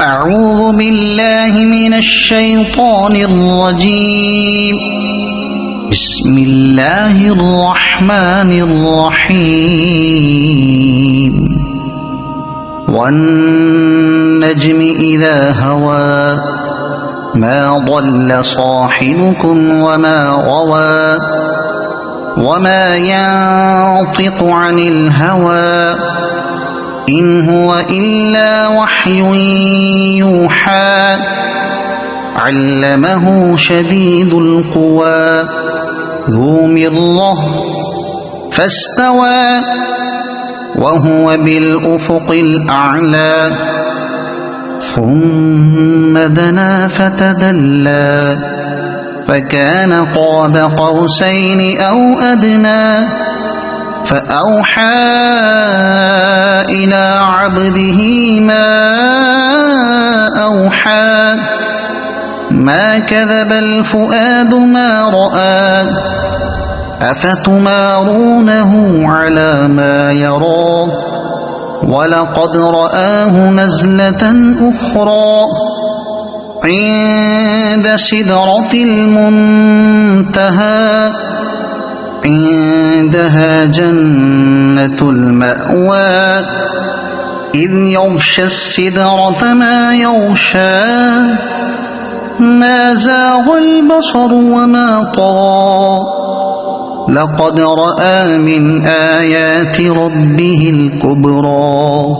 أعوذ بالله من الشيطان الرجيم. بسم الله الرحمن الرحيم. والنجم إذا هوى ما ضل صاحبكم وما غوى وما ينطق عن الهوى إن هو إلا وحي يوحى علمه شديد القوى ذو مرة فاستوى وهو بالأفق الأعلى ثم دنا فتدلى فكان قاب قوسين أو أدنى فأوحى إلى عبده ما أوحى ما كذب الفؤاد ما رأى أفتمارونه على ما يرى ولقد رآه نزلة أخرى عند سدرة المنتهى عندها جنة المأوى إذ يغشى السدرة ما يغشى ما زاغ البصر وما طغى لقد رأى من آيات ربه الكبرى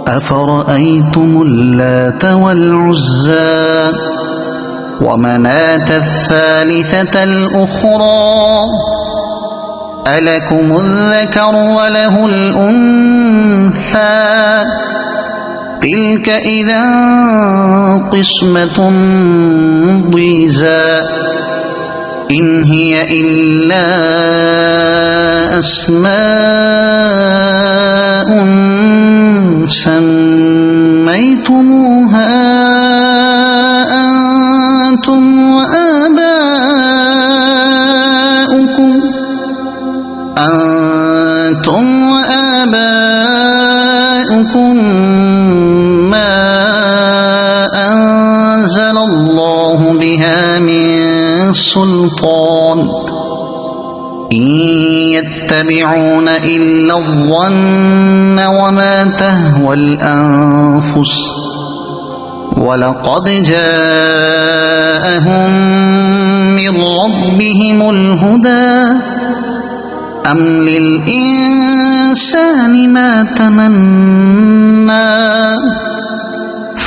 أفرأيتم اللات والعزى ومناة الثالثة الأخرى ألكم الذكر وله الأنثى تلك إذا قسمة ضيزى إن هي إلا أسماء سميتموها أنتم وآباؤكم ما أنزل الله بها من سلطان إن يتبعون إلا الظن وما تهوى الأنفس ولقد جاءهم من ربهم الهدى أم للإنسان ما تمنى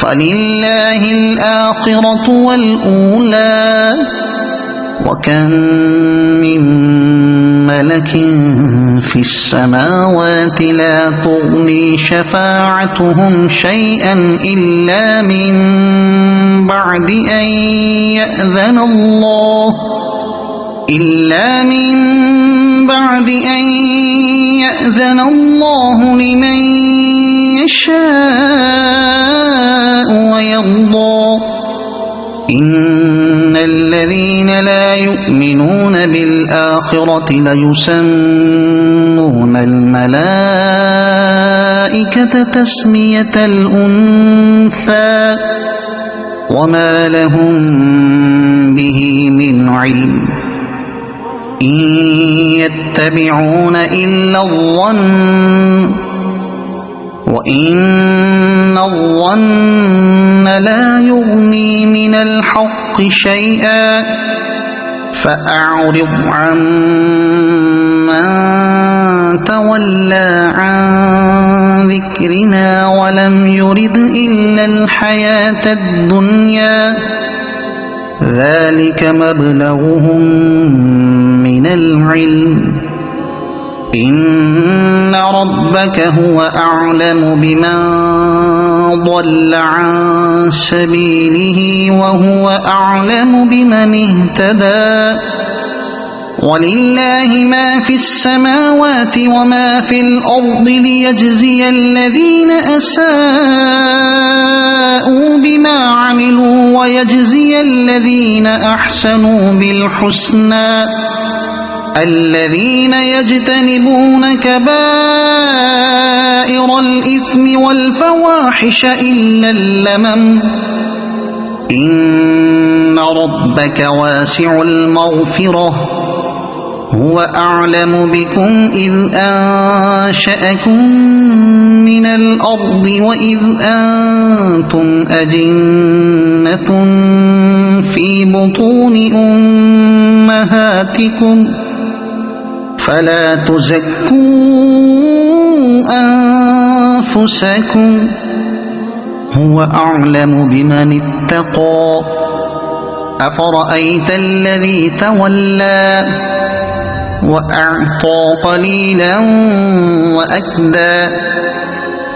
فلله الآخرة والأولى وكم من ملك في السماوات لا تغني شفاعتهم شيئا إلا من بعد أن يأذن الله لمن يشاء ويرضى إن الذين لا يؤمنون بالآخرة ليسمون الملائكة تسمية الأنثى وما لهم به من علم إن يتبعون إلا الظن وإن الظن لا يغني من الحق شيئا فأعرض عمن تولى عن ذكرنا ولم يرد إلا الحياة الدنيا ذلك مبلغهم من العلم إن ربك هو أعلم بمن ضل عن سبيله وهو أعلم بمن اهتدى ولله ما في السماوات وما في الأرض ليجزي الذين أساءوا بما عملوا ويجزي الذين أحسنوا بالحسنى الذين يجتنبون كبائر الإثم والفواحش إلا اللمم إن ربك واسع المغفرة هو أعلم بكم إذ أنشأكم من الأرض وإذ أنتم أجنة في بطون أمهاتكم فلا تزكوا أنفسكم هو أعلم بمن اتقى أفرأيت الذي تولى وأعطى قليلا وأكدى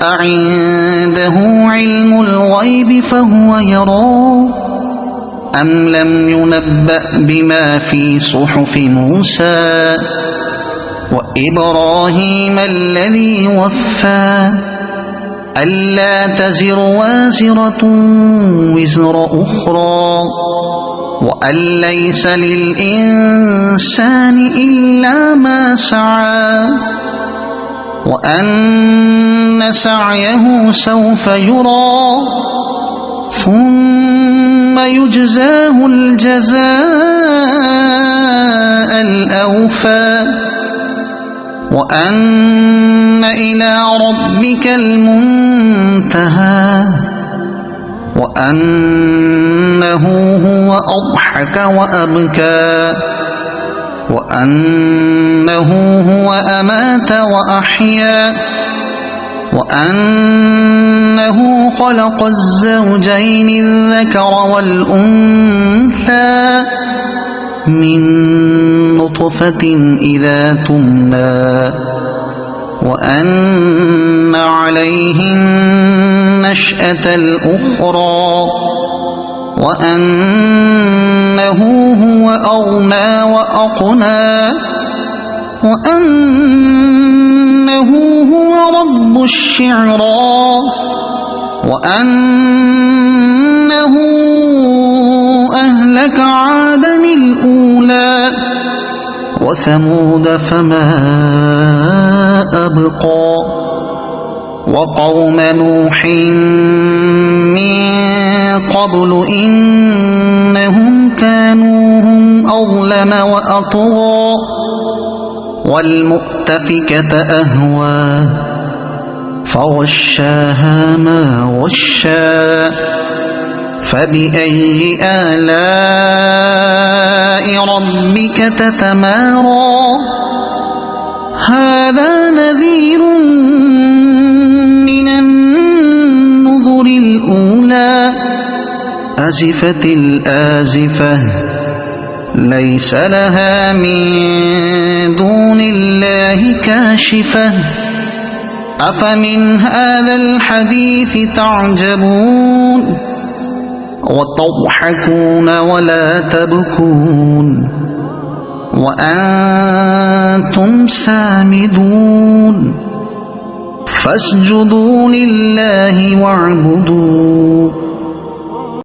أعنده علم الغيب فهو يرى أم لم ينبأ بما في صحف موسى وإبراهيم الذي وفى ألا تزر وازرة وزر أخرى وأن ليس للإنسان إلا ما سعى وأن سعيه سوف يرى ثم يجزاه الجزاء الأوفى وأن إلى ربك المنتهى وأنه هو أضحك وأبكى وأنه هو أمات وأحيا وأنه خلق الزوجين الذكر والأنثى من نطفة إذا تمنى وأن عليه النشأة الأخرى وأنه هو أغنى وأقنى وأنه هو رب الشعرى وأنه أهلك عادا الأولى وثمود فما أبقى وقوم نوح من قبل إنهم كانوا هم أظلم وأطغى والمؤتفكة أهوى فغشاها ما غشا فبأي آلاء ربك تتمارى هذا نذير من النذر الأولى أزفت الآزفة ليس لها من دون الله كاشفة أفمن هذا الحديث تعجبون وتضحكون ولا تبكون وأنتم سامدون فاسجدوا لله واعبدوا